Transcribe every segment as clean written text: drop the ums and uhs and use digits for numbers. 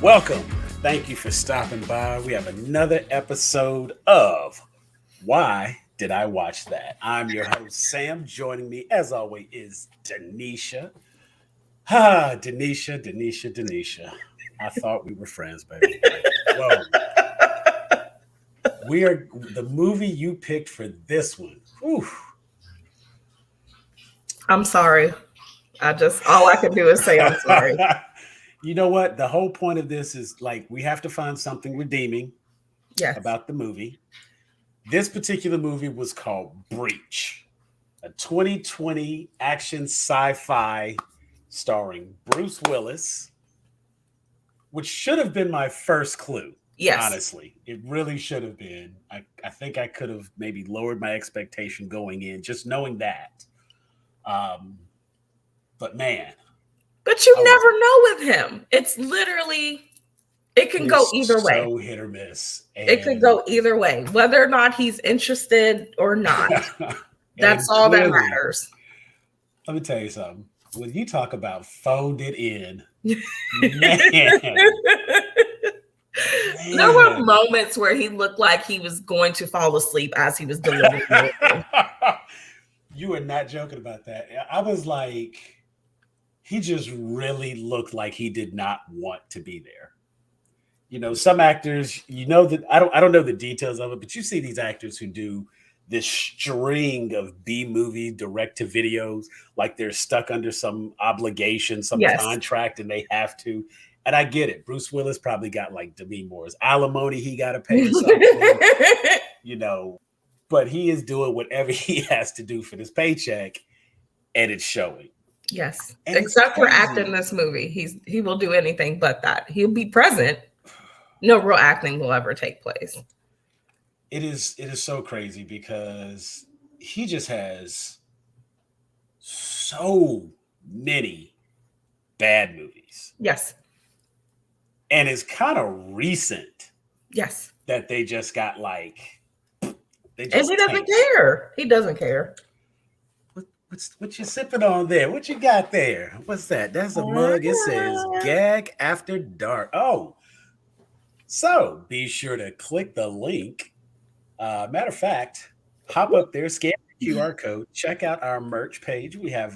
Welcome. Thank you for stopping by. We have another episode of Why Did I Watch That? I'm your host, Sam. Joining me, as always, is Dunesia. Dunesia. I thought we were friends, baby. Whoa. We are the movie you picked for this one. Whew. I'm sorry. All I can do is say I'm sorry. You know what? The whole point of this is like we have to find something redeeming about the movie. This particular movie was called Breach, a 2020 action sci-fi starring Bruce Willis, which should have been my first clue. Yes. Honestly, it really should have been. I think I could have maybe lowered my expectation going in, just knowing that. But man. But you never know with him. It's literally, it can go either way. So hit or miss. It could go either way, whether or not he's interested or not. That's all that matters. Let me tell you something. When you talk about phoned it in, man. There were moments where he looked like he was going to fall asleep as he was delivering it. You were not joking about that. I was like, he just really looked like he did not want to be there. You know, some actors, you know that I don't know the details of it, but you see these actors who do this string of B-movie direct to videos, like they're stuck under some obligation, some contract, and they have to. And I get it. Bruce Willis probably got like Demi Moore's alimony he got to pay or something, you know, but he is doing whatever he has to do for this paycheck, and it's showing. Yes, and except for acting in this movie. He will do anything but that. He'll be present. No real acting will ever take place. It is so crazy because he just has so many bad movies. Yes. And it's kind of recent. Yes. That they just got like. And he doesn't care. He doesn't care. What you sipping on there? What you got there? What's that? That's a mug. It says Gag After Dark. Oh, so be sure to click the link. Matter of fact, hop up there, scan the QR code, check out our merch page. We have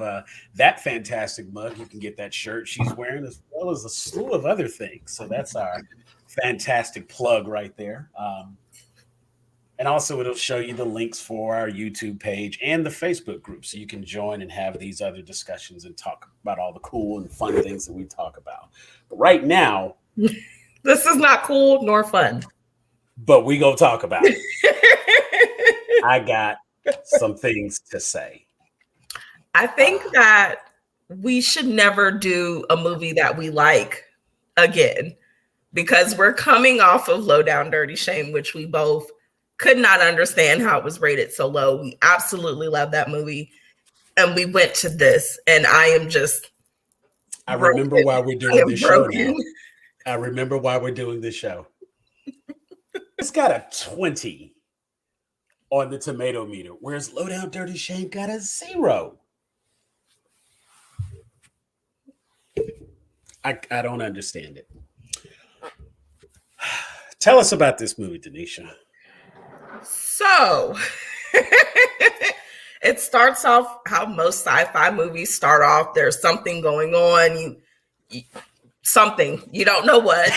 that fantastic mug. You can get that shirt she's wearing as well as a slew of other things. So that's our fantastic plug right there. And also it'll show you the links for our YouTube page and the Facebook group. So you can join and have these other discussions and talk about all the cool and fun things that we talk about. But right now. This is not cool nor fun. But we gonna talk about it. I got some things to say. I think that we should never do a movie that we like again. Because we're coming off of Low Down Dirty Shame, which we both could not understand how it was rated so low. We absolutely love that movie. And we went to this, and I am just. I remember why we're doing this show now. I remember why we're doing this show. It's got a 20 on the tomato meter, whereas Low Down Dirty Shame got a 0. I don't understand it. Tell us about this movie, Dunesia. So, it starts off how most sci-fi movies start off. There's something going on. Something. You don't know what.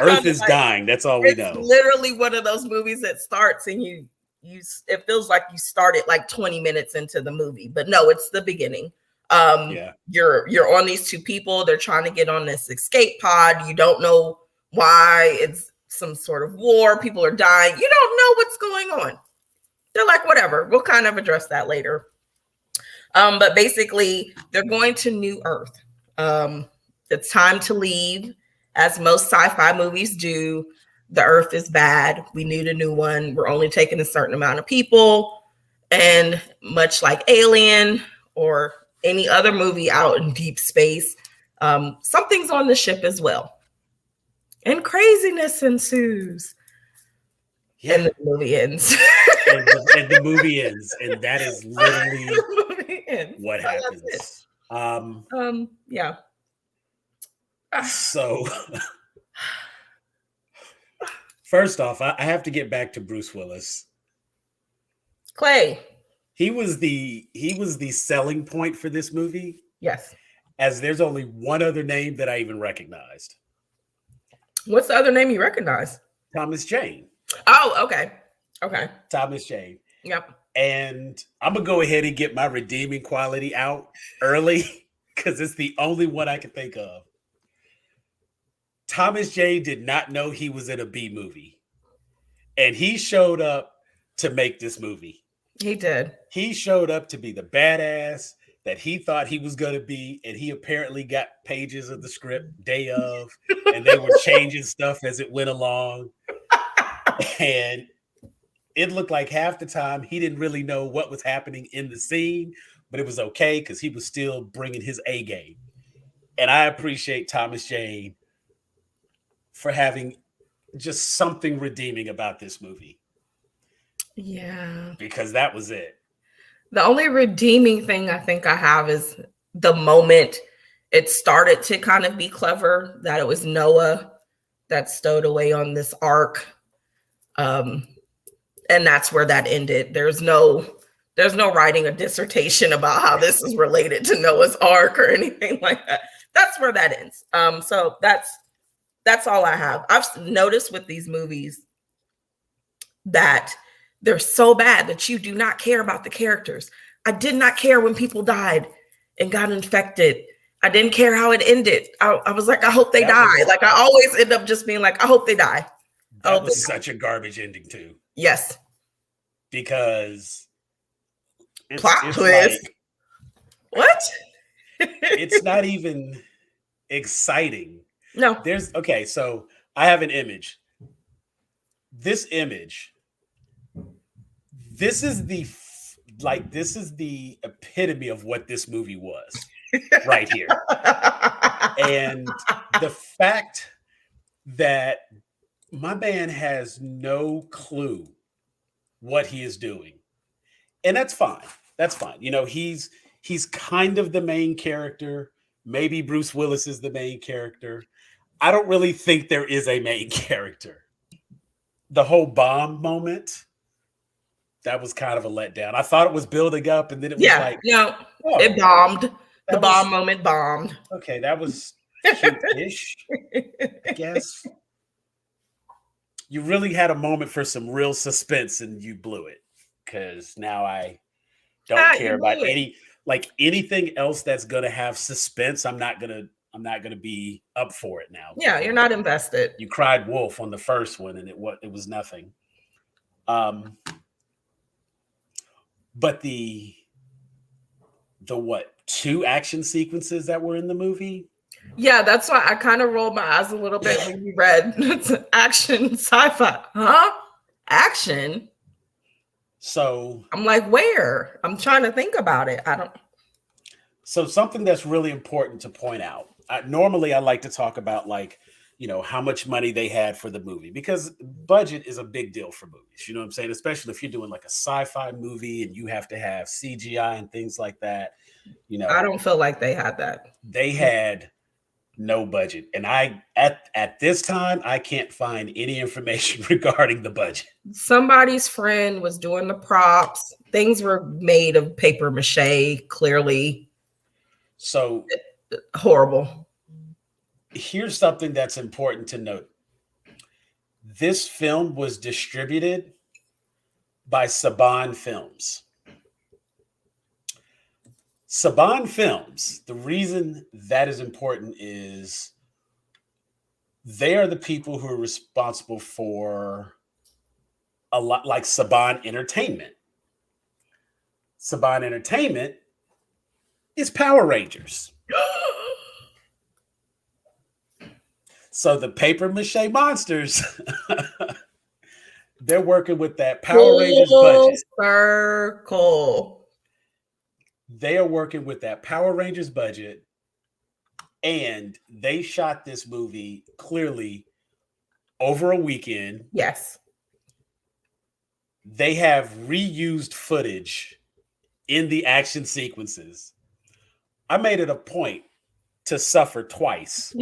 Earth is dying. That's all we know. Literally one of those movies that starts and you it feels like you started like 20 minutes into the movie. But no, it's the beginning. You're on these two people. They're trying to get on this escape pod. You don't know why. It's some sort of war. People are dying. You don't know what's going on. They're like, whatever. We'll kind of address that later. But basically, they're going to New Earth. It's time to leave. As most sci-fi movies do, the Earth is bad. We need a new one. We're only taking a certain amount of people. And much like Alien or any other movie out in deep space, something's on the ship as well. And craziness ensues. Yeah. And the movie ends. and the movie ends. And that is literally what happens. Yeah. So, first off, I have to get back to Bruce Willis. Clay. He was the selling point for this movie. Yes. As there's only one other name that I even recognized. What's the other name you recognize? Thomas Jane. Oh, okay. Okay. Thomas Jane. Yep. And I'm going to go ahead and get my redeeming quality out early because it's the only one I can think of. Thomas Jane did not know he was in a B movie. And he showed up to make this movie. He did. He showed up to be the badass that he thought he was going to be. And he apparently got pages of the script day of. And they were changing stuff as it went along. And it looked like half the time he didn't really know what was happening in the scene, but it was okay because he was still bringing his A game. And I appreciate Thomas Jane for having just something redeeming about this movie. Yeah. Because that was it. The only redeeming thing I think I have is the moment it started to kind of be clever, that it was Noah that stowed away on this ark. And that's where that ended. There's no writing a dissertation about how this is related to Noah's Ark or anything like that. That's where that ends. So that's all I have. I've noticed with these movies that they're so bad that you do not care about the characters. I did not care when people died and got infected. I didn't care how it ended. I was like, I hope they die. Like, I always end up just being like, I hope they die. That was such a garbage ending too. Yes. Because plot twist. Like, what? It's not even exciting. No. So I have an image. This image, this is the epitome of what this movie was right here. And the fact that my man has no clue what he is doing. And that's fine. That's fine. You know, he's kind of the main character. Maybe Bruce Willis is the main character. I don't really think there is a main character. The whole bomb moment, that was kind of a letdown. I thought it was building up, and then it was it bombed. The bomb moment bombed. Okay, that was cute-ish, I guess. You really had a moment for some real suspense, and you blew it. Because now I don't care about anything else that's gonna have suspense. I'm not gonna be up for it now. Yeah, you're not invested. You cried wolf on the first one, and it was nothing. But the two action sequences that were in the movie? Yeah, that's why I kind of rolled my eyes a little bit when you read it's action sci-fi. Huh? Action? So I'm like, where? I'm trying to think about it. I don't. So something that's really important to point out. Normally I like to talk about how much money they had for the movie, because budget is a big deal for movies. You know what I'm saying? Especially if you're doing like a sci-fi movie and you have to have CGI and things like that. I don't feel like they had that. They had no budget. And at this time, I can't find any information regarding the budget. Somebody's friend was doing the props. Things were made of paper mache, clearly. So horrible. Here's something that's important to note. This film was distributed by Saban Films. Saban Films, the reason that is important is they are the people who are responsible for a lot like Saban Entertainment. Saban Entertainment is Power Rangers. So the paper mache monsters, they're working with that Power Rangers budget. Circle. They are working with that Power Rangers budget, and they shot this movie clearly over a weekend. Yes. They have reused footage in the action sequences. I made it a point to suffer twice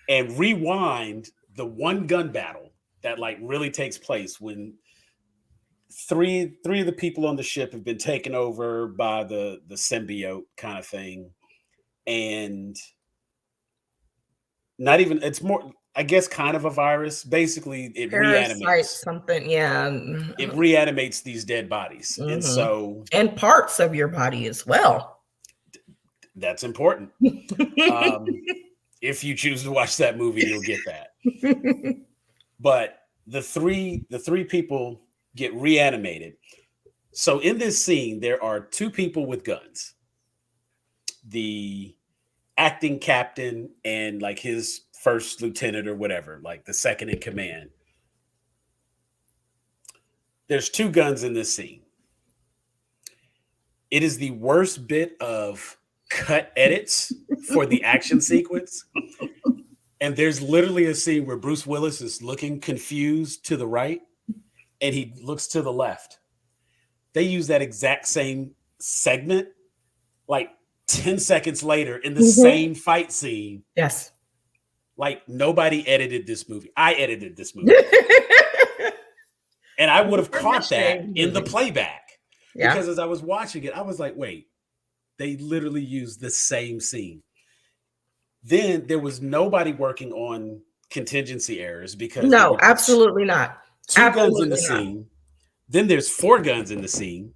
and rewind the one gun battle that like really takes place when three of the people on the ship have been taken over by the symbiote kind of thing, and not even, it's more, I guess, kind of a virus. Basically, it Parasite, reanimates something, yeah. it reanimates these dead bodies, and so and parts of your body as well. that's important. If you choose to watch that movie, you'll get that. But the three people get reanimated. So in this scene, there are two people with guns. The acting captain and like his first lieutenant or whatever, like the second in command. There's two guns in this scene. It is the worst bit of cut edits for the action sequence. And there's literally a scene where Bruce Willis is looking confused to the right and he looks to the left. They use that exact same segment like 10 seconds later in the same fight scene. Yes. Like nobody edited this movie. I edited this movie. And I would have caught that in the playback. Yeah. Because as I was watching it, I was like, wait, they literally used the same scene. Then there was nobody working on contingency errors because no, absolutely not. Two guns in the scene. Then there's 4 guns in the scene.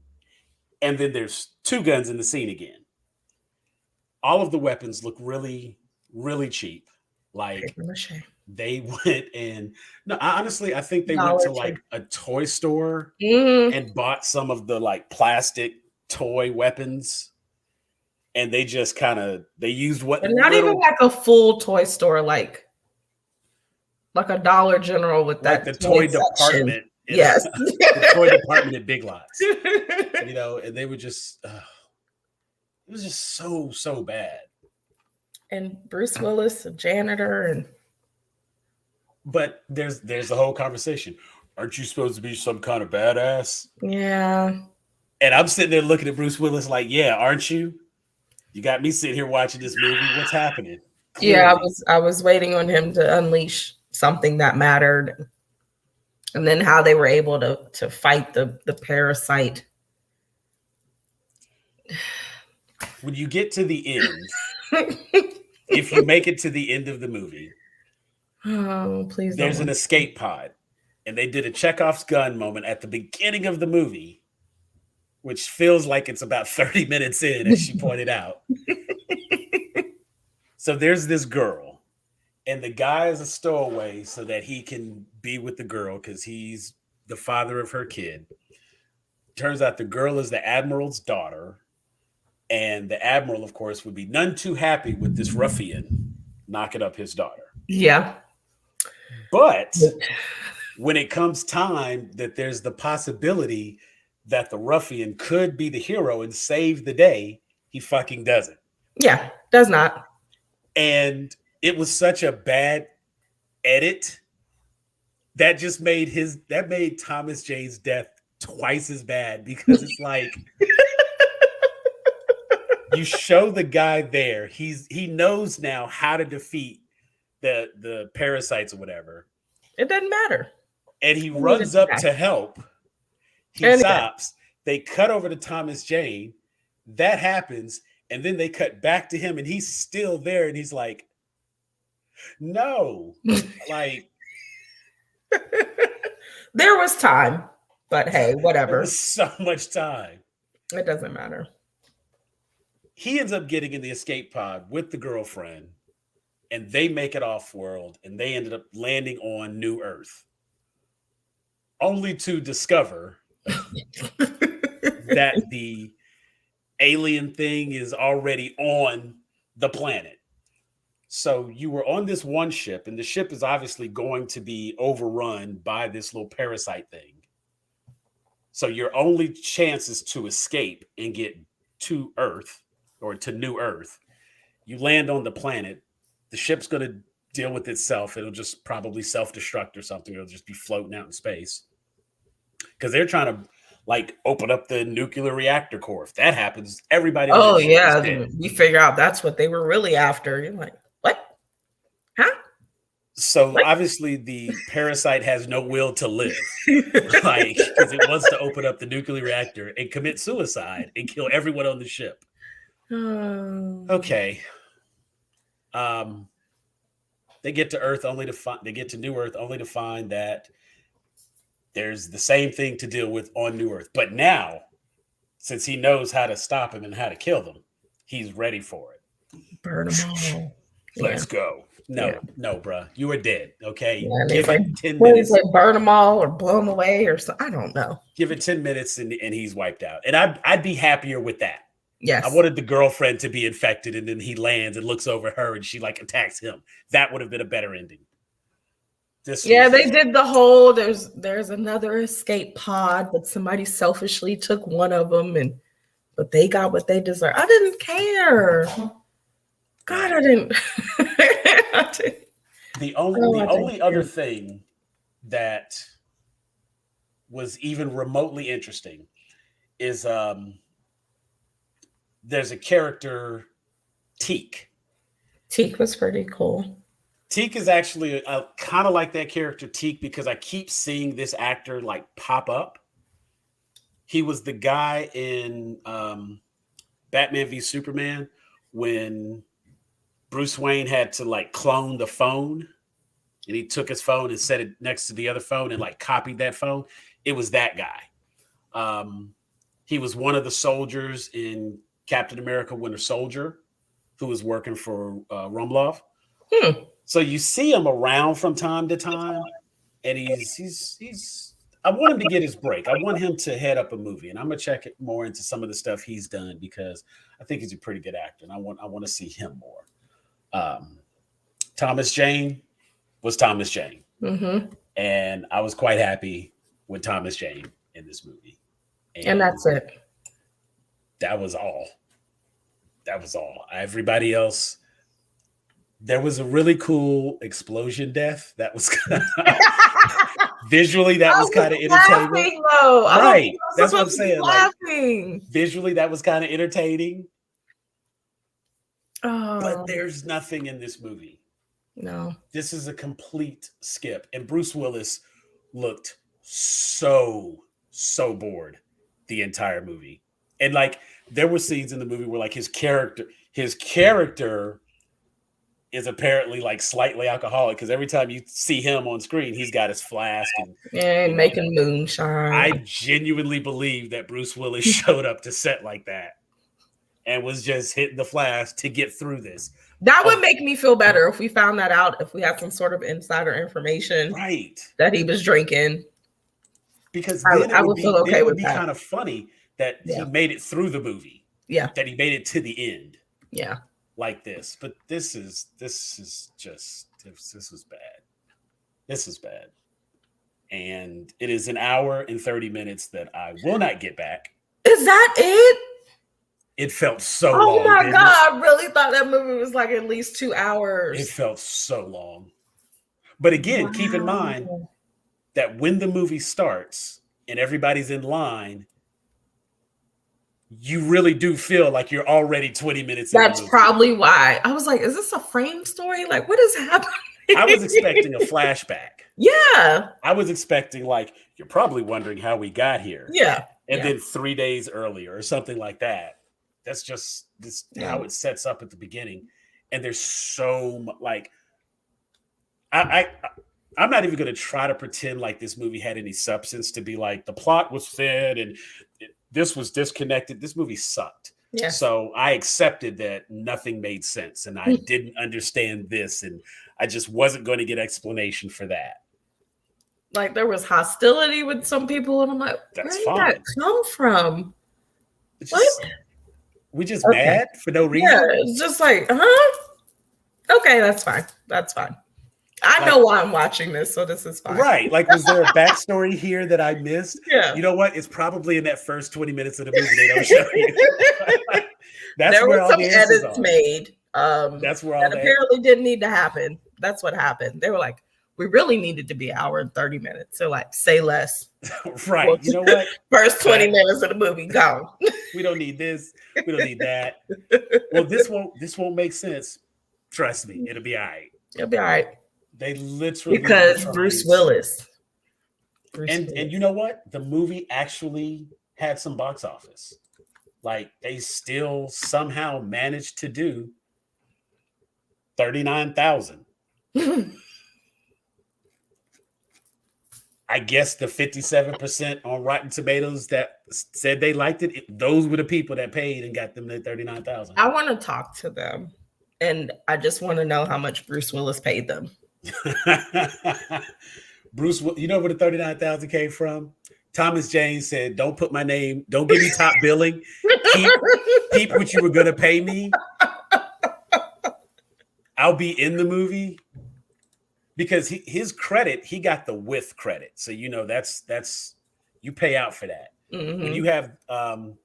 And then there's 2 guns in the scene again. All of the weapons look really, really cheap. Like they went and honestly, I think they went to like a toy store and bought some of the like plastic toy weapons. And they just kind of, they used what but not even like a full toy store, like a Dollar General with that. Like the toy department. Yes. The toy department at Big Lots. You know, and they were just, it was just so bad. And Bruce Willis, a janitor, but there's the whole conversation. Aren't you supposed to be some kind of badass? Yeah. And I'm sitting there looking at Bruce Willis like, yeah, aren't you? You got me sitting here watching this movie. What's happening? Clearly. Yeah, I was waiting on him to unleash something that mattered. And then how they were able to fight the parasite. When you get to the end, if you make it to the end of the movie, oh, please. There's an escape pod. And they did a Chekhov's gun moment at the beginning of the movie, which feels like it's about 30 minutes in, as she pointed out. So there's this girl, and the guy is a stowaway so that he can be with the girl because he's the father of her kid. Turns out the girl is the admiral's daughter, and the admiral, of course, would be none too happy with this ruffian knocking up his daughter. Yeah. But when it comes time that there's the possibility that the ruffian could be the hero and save the day, he fucking doesn't. Yeah, does not. And it was such a bad edit that just made Thomas Jane's death twice as bad, because it's like you show the guy there, he knows now how to defeat the parasites or whatever. It doesn't matter. And he runs up to help. He stops. They cut over to Thomas Jane. That happens. And then they cut back to him and he's still there. And he's like, no. Like, there was time, but hey, whatever. There was so much time. It doesn't matter. He ends up getting in the escape pod with the girlfriend, and they make it off world, and they ended up landing on New Earth, only to discover that the alien thing is already on the planet. So you were on this one ship, and the ship is obviously going to be overrun by this little parasite thing. So your only chance is to escape and get to Earth, or to New Earth. You land on the planet. The ship's going to deal with itself. It'll just probably self-destruct or something. It'll just be floating out in space. Because they're trying to like open up the nuclear reactor core. If that happens, everybody. Oh yeah, we figure out that's what they were really after. You're like, what? Huh? So obviously the parasite has no will to live, like because it wants to open up the nuclear reactor and commit suicide and kill everyone on the ship. Okay. They get to Earth only to find they get to New Earth only to find that there's the same thing to deal with on New Earth. But now, since he knows how to stop him and how to kill them, he's ready for it. Burn them all. Let's go. No, bruh. You are dead. Okay. Yeah, give it like, 10 minutes. Like burn them all or blow them away or something. I don't know. Give it 10 minutes and he's wiped out. And I'd be happier with that. Yes. I wanted the girlfriend to be infected and then he lands and looks over her and she like attacks him. That would have been a better ending. They did the whole there's another escape pod, but somebody selfishly took one of them but they got what they deserve. I didn't care. God, I didn't. The only other thing that was even remotely interesting is there's a character, Teak. Teak was pretty cool. Teak is actually kind of like that character Teak because I keep seeing this actor like pop up. He was the guy in Batman v Superman when Bruce Wayne had to like clone the phone and he took his phone and set it next to the other phone and like copied that phone. It was that guy. He was one of the soldiers in Captain America Winter Soldier who was working for Rumlov. So you see him around from time to time and he's I want him to get his break. I want him to head up a movie and I'm going to check it more into some of the stuff he's done because I think he's a pretty good actor and I want to see him more. Thomas Jane was Thomas Jane. And I was quite happy with Thomas Jane in this movie. And that's it. That was all. Everybody else, there was a really cool explosion death. That was visually, that was kind of entertaining. Right. That's what I'm saying. Like, visually, that was kind of entertaining. But there's nothing in this movie. No. This is a complete skip. And Bruce Willis looked so bored the entire movie. And like there were scenes in the movie where like his character is apparently like slightly alcoholic because every time you see him on screen, he's got his flask and making moonshine. I genuinely believe that Bruce Willis showed up to set like that and was just hitting the flask to get through this. That would make me feel better if we found that out, if we had some sort of insider information that he was drinking. Because then I would feel okay with that. It would be kind of funny that he made it through the movie. Yeah. That he made it to the end. Yeah. Like this. But this was bad. This is bad. And it is an hour and 30 minutes that I will not get back. Is that it? It felt so long. Oh my God. I really thought that movie was like at least 2 hours. It felt so long. But again, keep in mind that when the movie starts and everybody's in line, you really do feel like you're already 20 minutes in. That's probably why. I was like, is this a frame story? Like, what is happening? I was expecting a flashback. Yeah. I was expecting like, you're probably wondering how we got here. Yeah. And then 3 days earlier or something like that. That's just how it sets up at the beginning. And there's so much like, I'm not even going to try to pretend like this movie had any substance to be like the plot was thin and this was disconnected. This movie sucked. Yeah. So I accepted that nothing made sense and I didn't understand this and I just wasn't going to get explanation for that. Like there was hostility with some people and I'm like, where did that come from? We just mad for no reason? Yeah, it's just like, okay, that's fine. That's fine. I know why I'm watching this, so this is fine. Right. Like, was there a backstory here that I missed? Yeah. You know what? It's probably in that first 20 minutes of the movie they don't show you. There were some edits made. That's where all that apparently didn't need to happen. That's what happened. They were like, we really needed to be an hour and 30 minutes. So like, say less. Right. Well, you know what? First 20 minutes of the movie, go. We don't need this. We don't need that. Well, this won't make sense. Trust me. It'll be all right. It'll be all right. They literally because Bruce Willis. And you know what? The movie actually had some box office. Like they still somehow managed to do 39,000. I guess the 57% on Rotten Tomatoes that said they liked it, those were the people that paid and got them the 39,000. I want to talk to them, and I just want to know how much Bruce Willis paid them. Bruce, you know where the 39,000 came from? Thomas Jane said, "Don't put my name. Don't give me top billing. Keep what you were gonna pay me. I'll be in the movie." Because his credit, he got the with credit. So, you know, that's you pay out for that. Mm-hmm. When you have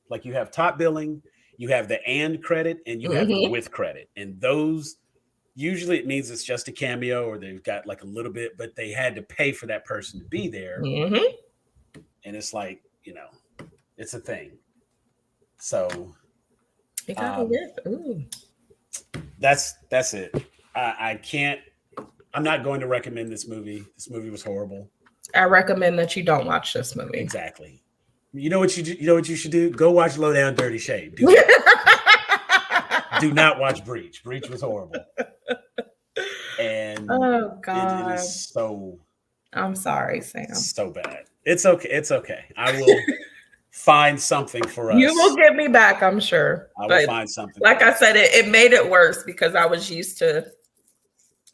like you have top billing, you have the and credit, and you have the with credit. And those usually it means it's just a cameo or they've got like a little bit, but they had to pay for that person to be there. Mm-hmm. And it's like, you know, it's a thing. So it got a whip. Ooh. That's it. I can't. I'm not going to recommend this movie. This movie was horrible. I recommend that you don't watch this movie. Exactly. You know what you should do? Go watch Low Down Dirty Shame. Do not watch Breach. Breach was horrible. And oh God, it is so. I'm sorry, Sam. So bad. It's okay. It's okay. I will find something for us. You will get me back, I'm sure. I will find something. Like I said, it made it worse because I was used to.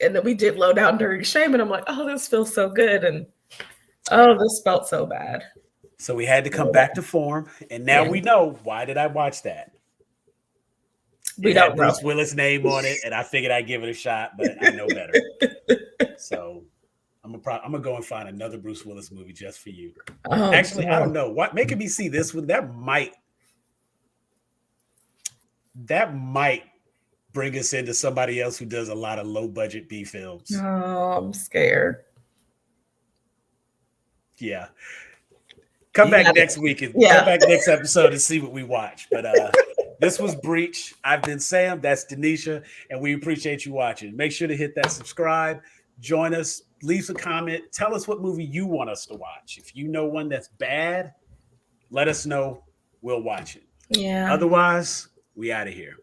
And then we did Low Down Dirty Shame, and I'm like, oh, this feels so good. And oh, this felt so bad. So we had to come back to form. And now we know, why did I watch that? We don't know. Bruce Willis' name on it, and I figured I'd give it a shot, but I know better. So I'm gonna go and find another Bruce Willis movie just for you. Oh, actually, I don't know. What making me see this one, that might bring us into somebody else who does a lot of low budget B films. Oh, I'm scared. Yeah. Come back next week and come back next episode and see what we watch. But this was Breach. I've been Sam. That's Dunesia. And we appreciate you watching. Make sure to hit that subscribe. Join us. Leave a comment. Tell us what movie you want us to watch. If you know one that's bad, let us know. We'll watch it. Yeah. Otherwise, we out of here.